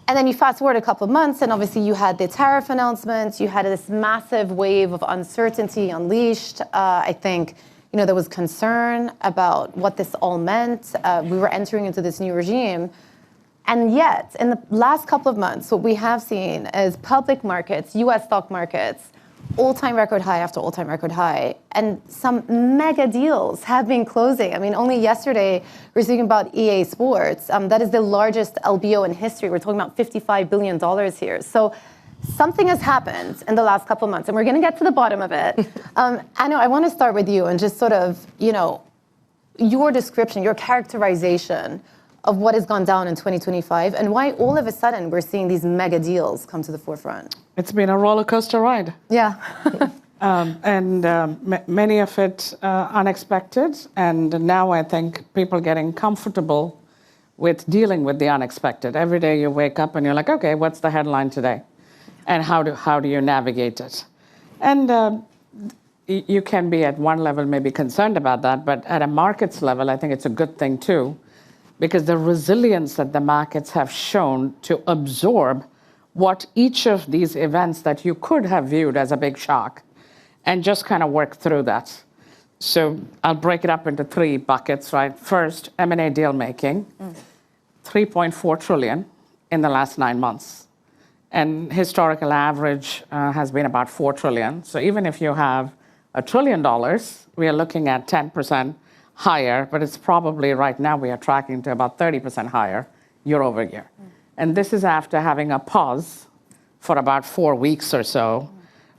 And then you fast forward a couple of months, and obviously you had the tariff announcements, you had this massive wave of uncertainty unleashed. I think, you know, there was concern about what this all meant. We were entering into this new regime. And yet, in the last couple of months, what we have seen is public markets, US stock markets, all-time record high after all-time record high. And some mega deals have been closing. I mean, only yesterday, we're speaking about EA Sports. That is the largest LBO in history. We're talking about $55 billion here. So something has happened in the last couple of months, and we're going to get to the bottom of it. Anu, I want to start with you and just sort of, you know, your description, your characterization of what has gone down in 2025 and why all of a sudden we're seeing these mega deals come to the forefront? It's been a roller coaster ride. Yeah. Many of it unexpected. And now I think people getting comfortable with dealing with the unexpected. Every day you wake up and you're like, okay, what's the headline today? And how do you navigate it? And you can be at one level maybe concerned about that, but at a markets level, I think it's a good thing too, because the resilience that the markets have shown to absorb what each of these events that you could have viewed as a big shock and just kind of work through that. So I'll break it up into three buckets, right? First, M&A deal making, $3.4 trillion in the last 9 months. And historical average has been about $4 trillion. So even if you have $1 trillion, we are looking at 10% higher, but it's probably right now we are tracking to about 30% higher year over year. And this is after having a pause for about 4 weeks or so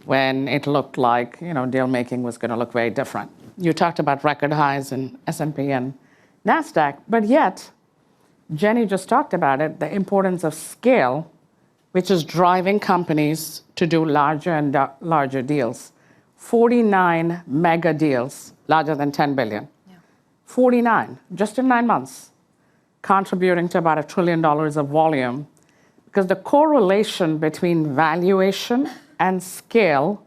when it looked like, deal making was going to look very different. You talked about record highs in S&P and NASDAQ, but yet, Jenny just talked about it, the importance of scale, which is driving companies to do larger and larger deals. 49 mega deals, larger than 10 billion. 49, just in 9 months, contributing to about $1 trillion of volume, because the correlation between valuation and scale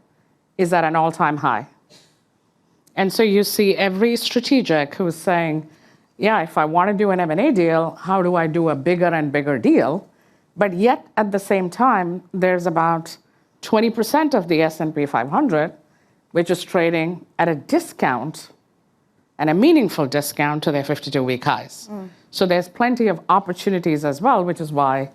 is at an all-time high. And so you see every strategic who's saying, yeah, if I want to do an M&A deal, how do I do a bigger and bigger deal? But yet, at the same time, there's about 20% of the S&P 500, which is trading at a discount, and a meaningful discount to their 52-week highs. So there's plenty of opportunities as well, which is why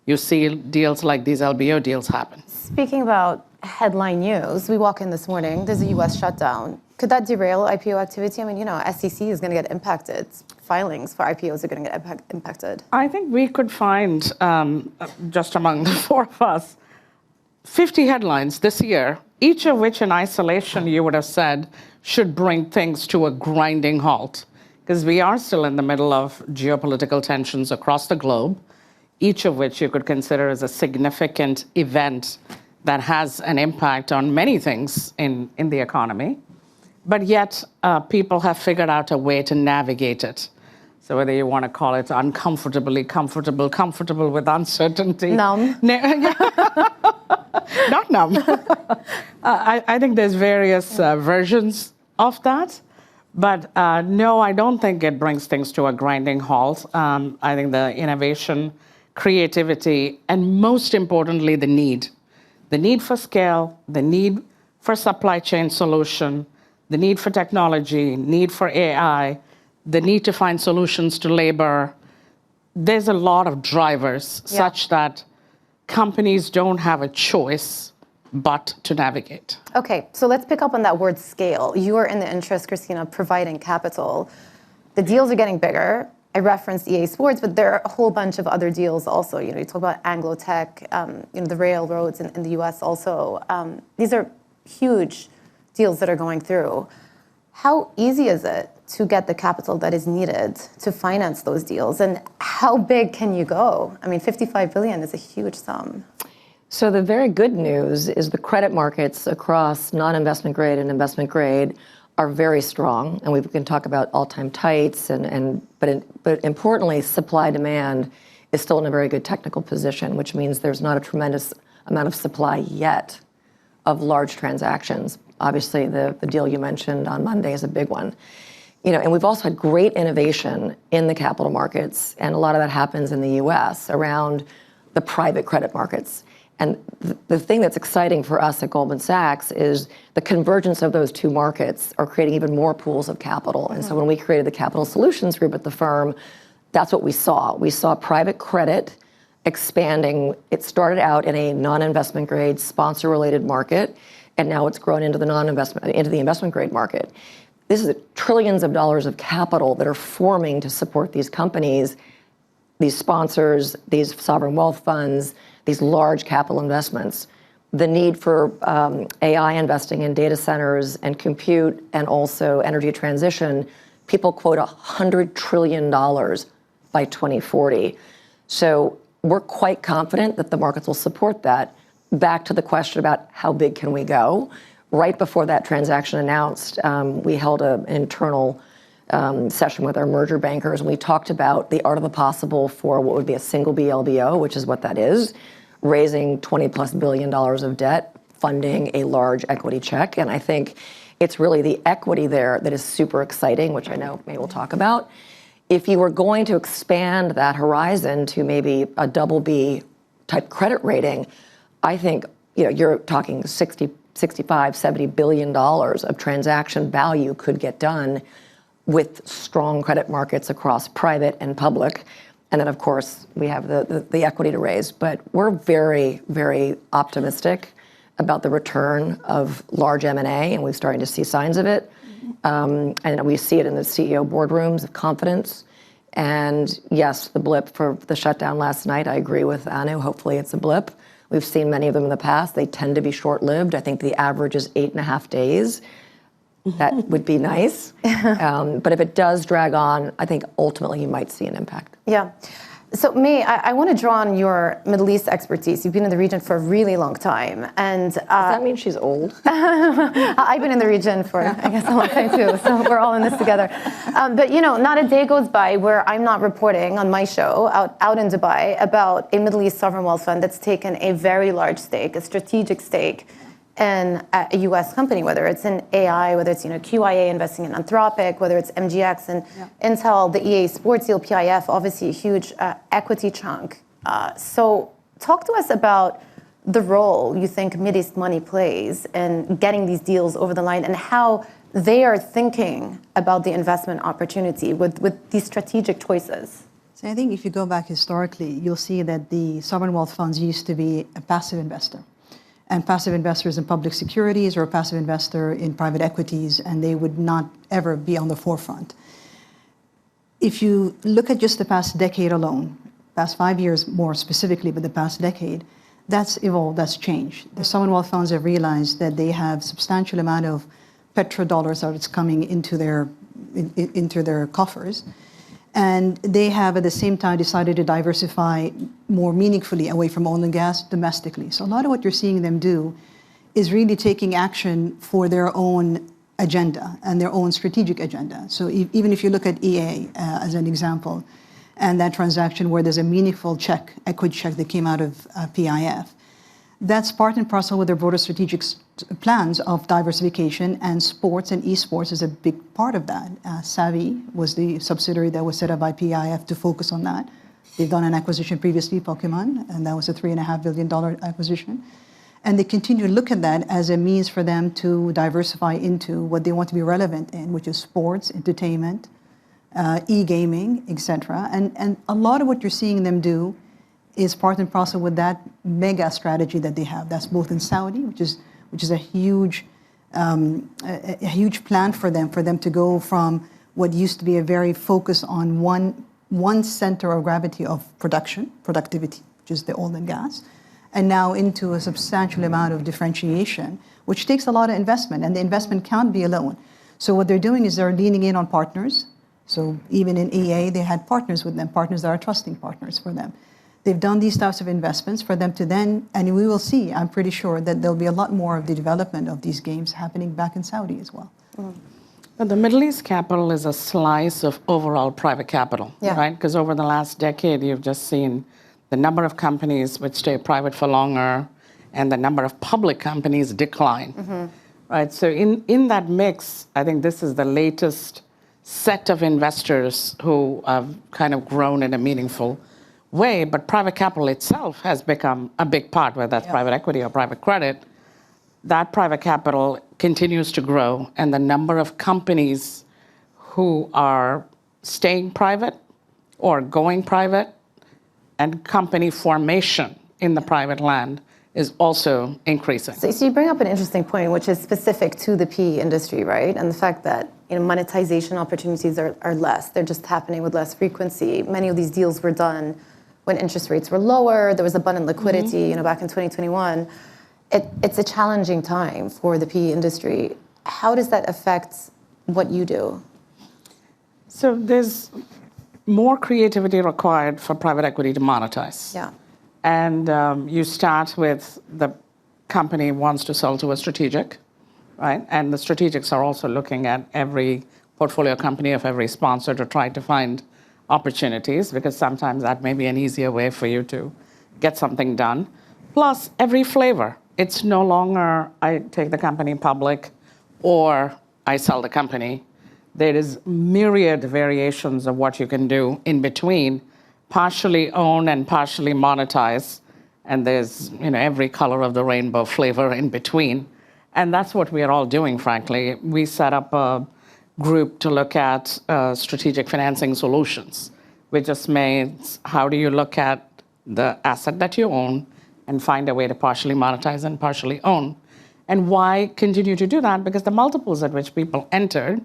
you see deals like these LBO deals happen. Speaking about headline news, we walk in this morning, there's a US shutdown. Could that derail IPO activity? I mean, SEC is going to get impacted. Filings for IPOs are going to get impacted. I think we could find, just among the four of us, 50 headlines this year, each of which in isolation you would have said should bring things to a grinding halt. Because we are still in the middle of geopolitical tensions across the globe, each of which you could consider as a significant event that has an impact on many things in the economy. But yet, people have figured out a way to navigate it. So whether you want to call it uncomfortably comfortable with uncertainty. Numb. Not numb. I think there's various versions of that. But no, I don't think it brings things to a grinding halt. I think the innovation, creativity, and most importantly, the need for scale, the need for supply chain solution, the need for technology, need for AI, the need to find solutions to labor. There's a lot of drivers such that companies don't have a choice but to navigate. Okay, so let's pick up on that word scale. You are in the interest, Christina, of providing capital. The deals are getting bigger. I referenced EA Sports, but there are a whole bunch of other deals also. You talk about Anglo-Tech, the railroads in the US also. These are huge deals that are going through. How easy is it to get the capital that is needed to finance those deals? And how big can you go? I mean, $55 billion is a huge sum. So the very good news is the credit markets across non-investment grade and investment grade are very strong. And we can talk about all-time tights, but importantly, supply-demand is still in a very good technical position, which means there's not a tremendous amount of supply yet of large transactions. Obviously, the deal you mentioned on Monday is a big one. And we've also had great innovation in the capital markets, and a lot of that happens in the US around the private credit markets. And the thing that's exciting for us at Goldman Sachs is the convergence of those two markets are creating even more pools of capital. And so when we created the Capital Solutions Group at the firm, that's what we saw. We saw private credit expanding. It started out in a non-investment grade sponsor-related market, and now it's grown into the investment grade market. This is trillions of dollars of capital that are forming to support these companies, these sponsors, these sovereign wealth funds, these large capital investments. The need for AI investing in data centers and compute and also energy transition, people quote $100 trillion by 2040. So we're quite confident that the markets will support that. Back to the question about how big can we go. Right before that transaction announced, we held an internal session with our merger bankers, and we talked about the art of the possible for what would be a single BLBO, which is what that is, raising $20+ billion of debt, funding a large equity check. And I think it's really the equity there that is super exciting, which I know maybe we'll talk about. If you were going to expand that horizon to maybe a BB type credit rating, I think you're talking 60, 65, $70 billion of transaction value could get done with strong credit markets across private and public. And then, of course, we have the equity to raise. But we're very, very optimistic about the return of large M&A, and we're starting to see signs of it. And we see it in the CEO boardrooms of confidence. And yes, the blip for the shutdown last night, I agree with Anu. Hopefully it's a blip. We've seen many of them in the past. They tend to be short-lived. I think the average is 8.5 days. That would be nice. But if it does drag on, I think ultimately you might see an impact. Yeah. So, May, I want to draw on your Middle East expertise. You've been in the region for a really long time. And does that mean she's old? I've been in the region for, I guess, a long time too. So we're all in this together. But, not a day goes by where I'm not reporting on my show out in Dubai about a Middle East sovereign wealth fund that's taken a very large stake, a strategic stake in a U.S. company, whether it's in AI, whether it's QIA investing in Anthropic, whether it's MGX and Intel, the EA Sports deal, PIF, obviously a huge equity chunk. So talk to us about the role you think Mideast money plays in getting these deals over the line and how they are thinking about the investment opportunity with these strategic choices. So I think if you go back historically, you'll see that the sovereign wealth funds used to be a passive investor. And passive investors in public securities or a passive investor in private equities, and they would not ever be on the forefront. If you look at just the past decade alone, past 5 years more specifically, but the past decade, that's evolved, that's changed. The sovereign wealth funds have realized that they have substantial amount of petrodollars that's coming into their coffers. And they have, at the same time, decided to diversify more meaningfully away from oil and gas domestically. So a lot of what you're seeing them do is really taking action for their own agenda and their own strategic agenda. So even if you look at EA as an example, and that transaction where there's a meaningful check, equity check that came out of PIF, that's part and parcel with their broader strategic plans of diversification, and sports and esports is a big part of that. Savvy was the subsidiary that was set up by PIF to focus on that. They've done an acquisition previously, Pokemon, and that was a $3.5 billion acquisition. And they continue to look at that as a means for them to diversify into what they want to be relevant in, which is sports, entertainment, e-gaming, etc. And a lot of what you're seeing them do is part and parcel with that mega strategy that they have. That's both in Saudi, which is a huge plan for them to go from what used to be a very focus on one center of gravity of productivity, which is the oil and gas, and now into a substantial amount of differentiation, which takes a lot of investment, and the investment can't be alone. So what they're doing is they're leaning in on partners. So even in EA, they had partners with them, partners that are trusting partners for them. They've done these types of investments for them to then, and we will see, I'm pretty sure, that there'll be a lot more of the development of these games happening back in Saudi as well. But the Middle East capital is a slice of overall private capital, right? Because over the last decade, you've just seen the number of companies which stay private for longer and the number of public companies decline, right? So in that mix, I think this is the latest set of investors who have kind of grown in a meaningful way, but private capital itself has become a big part, whether that's private equity or private credit. That private capital continues to grow, and the number of companies who are staying private or going private and company formation in the private land is also increasing. So you bring up an interesting point, which is specific to the PE industry, right? And the fact that monetization opportunities are less. They're just happening with less frequency. Many of these deals were done when interest rates were lower. There was abundant liquidity, back in 2021. It's a challenging time for the PE industry. How does that affect what you do? So there's more creativity required for private equity to monetize. Yeah. And you start with the company wants to sell to a strategic, right? And the strategics are also looking at every portfolio company of every sponsor to try to find opportunities, because sometimes that may be an easier way for you to get something done. Plus, every flavor. It's no longer I take the company public or I sell the company. There is myriad variations of what you can do in between, partially own and partially monetize. And there's every color of the rainbow flavor in between. And that's what we are all doing, frankly. We set up a group to look at strategic financing solutions, which just means how do you look at the asset that you own and find a way to partially monetize and partially own. And why continue to do that? Because the multiples at which people entered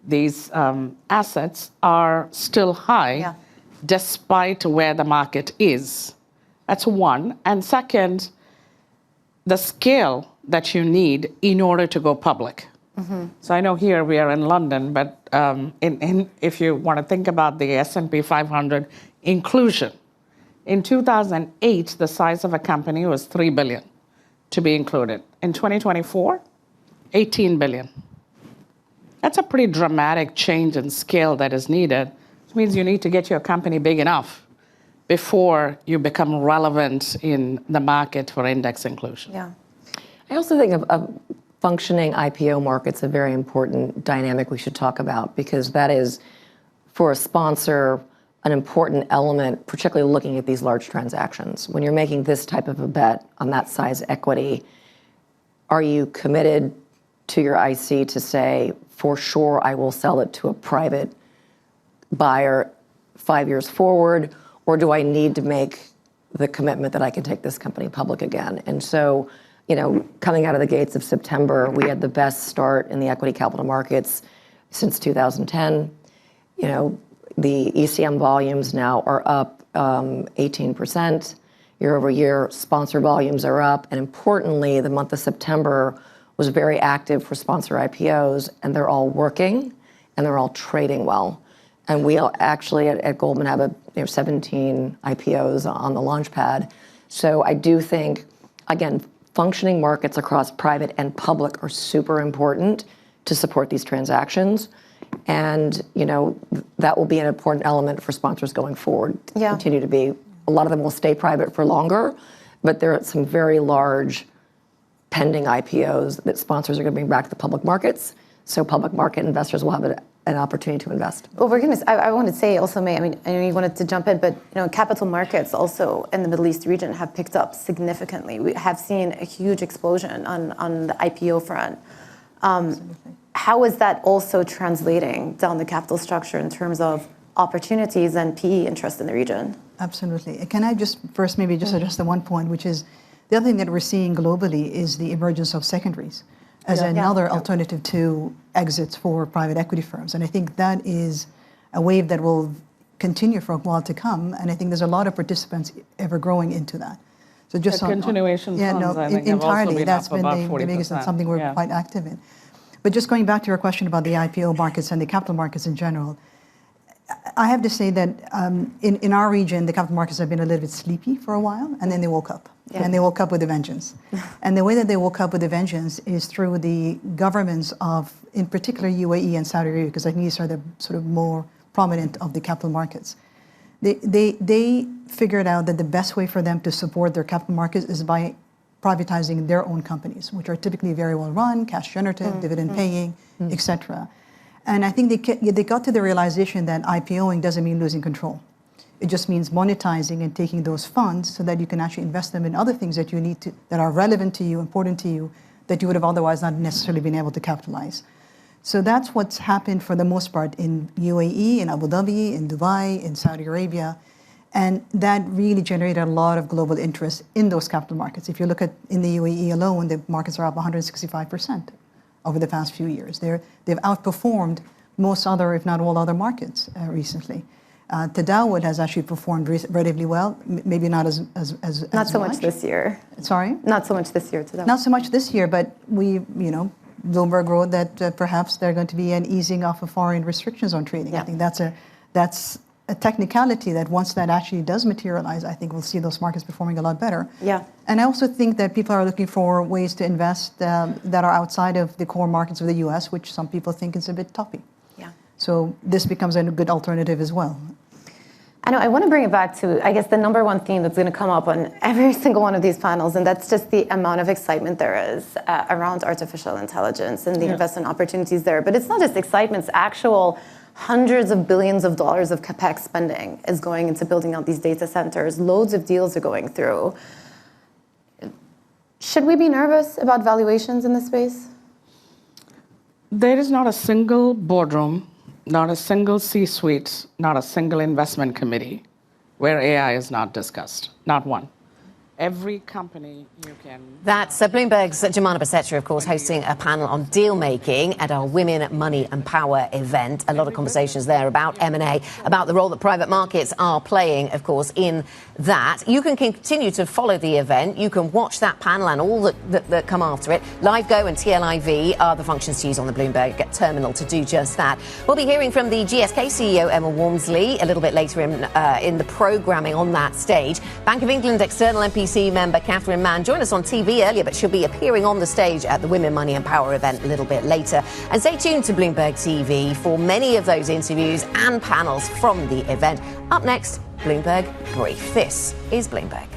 these assets are still high, despite where the market is. That's one. And second, the scale that you need in order to go public. Mm-hmm. So I know here we are in London, but if you want to think about the S&P 500 inclusion, in 2008, the size of a company was $3 billion to be included. In 2024, $18 billion. That's a pretty dramatic change in scale that is needed. Which means you need to get your company big enough before you become relevant in the market for index inclusion. Yeah. I also think of functioning IPO market's a very important dynamic we should talk about, because that is, for a sponsor, an important element, particularly looking at these large transactions. When you're making this type of a bet on that size equity, are you committed to your IC to say, for sure, I will sell it to a private buyer 5 years forward, or do I need to make the commitment that I can take this company public again? And so, coming out of the gates of September, we had the best start in the equity capital markets since 2010. The ECM volumes now are up 18% year over year. Sponsor volumes are up. And importantly, the month of September was very active for sponsor IPOs, and they're all working and they're all trading well. And we actually at Goldman have 17 IPOs on the launch pad. So I do think, again, functioning markets across private and public are super important to support these transactions. And, that will be an important element for sponsors going forward. Yeah. Continue to be. A lot of them will stay private for longer, but there are some very large pending IPOs that sponsors are going to bring back to the public markets. So public market investors will have an opportunity to invest. Well, I wanted to say also, May, I know you wanted to jump in, but capital markets also in the Middle East region have picked up significantly. We have seen a huge explosion on the IPO front. How is that also translating down the capital structure in terms of opportunities and PE interest in the region? Absolutely. Can I just first maybe just address the one point, which is the other thing that we're seeing globally is the emergence of secondaries as another alternative to exits for private equity firms. And I think that is a wave that will continue for a while to come. And I think there's a lot of participants ever growing into that. So just the continuation funds, I think, entirely. Have That's also been been the biggest and something we're quite active in. But just going back to your question about the IPO markets and the capital markets in general, I have to say that in our region, the capital markets have been a little bit sleepy for a while, and then they woke up. Yeah. And they woke up with a vengeance. And the way that they woke up with a vengeance is through the governments of, in particular, UAE and Saudi Arabia, because I think these are the sort of more prominent of the capital markets. They figured out that the best way for them to support their capital markets is by privatizing their own companies, which are typically very well run, cash generative, dividend paying, et cetera. And I think they got to the realization that IPOing doesn't mean losing control. It just means monetizing and taking those funds so that you can actually invest them in other things that you need to, that are relevant to you, important to you, that you would have otherwise not necessarily been able to capitalize. So that's what's happened for the most part in UAE, in Abu Dhabi, in Dubai, in Saudi Arabia. And that really generated a lot of global interest in those capital markets. If you look at in the UAE alone, the markets are up 165% over the past few years. They've outperformed most other, if not all other markets recently. Tadawul has actually performed relatively well, maybe not as not so much this year. Sorry? Not so much this year, Tadawul. Not so much this year, but Bloomberg wrote that perhaps there's going to be an easing off of foreign restrictions on trading. Yeah. I think that's a technicality that once that actually does materialize, I think we'll see those markets performing a lot better. Yeah. And I also think that people are looking for ways to invest that are outside of the core markets of the U.S., which some people think is a bit toppy. Yeah. So this becomes a good alternative as well. I know, I want to bring it back to, I guess, the number one theme that's going to come up on every single one of these panels, and that's just the amount of excitement there is around artificial intelligence and the investment opportunities there. But it's not just excitement, it's actual hundreds of billions of dollars of CapEx spending is going into building out these data centers. Loads of deals are going through. Should we be nervous about valuations in this space? There is not a single boardroom, not a single C-suite, not a single investment committee where AI is not discussed. Not one. Every company you can... That's Bloomberg's Jemana Besettra, of course, hosting a panel on deal making at our Women, Money and Power event. A lot of conversations there about M&A, about the role that private markets are playing, of course, in that. You can continue to follow the event. You can watch that panel and all that come after it. LiveGo and TLIV are the functions to use on the Bloomberg terminal to do just that. We'll be hearing from the GSK CEO, Emma Walmsley, a little bit later in the programming on that stage. Bank of England external MPC member Catherine Mann joined us on TV earlier, but she'll be appearing on the stage at the Women, Money and Power event a little bit later. And stay tuned to Bloomberg TV for many of those interviews and panels from the event. Up next, Bloomberg Brief. This is Bloomberg.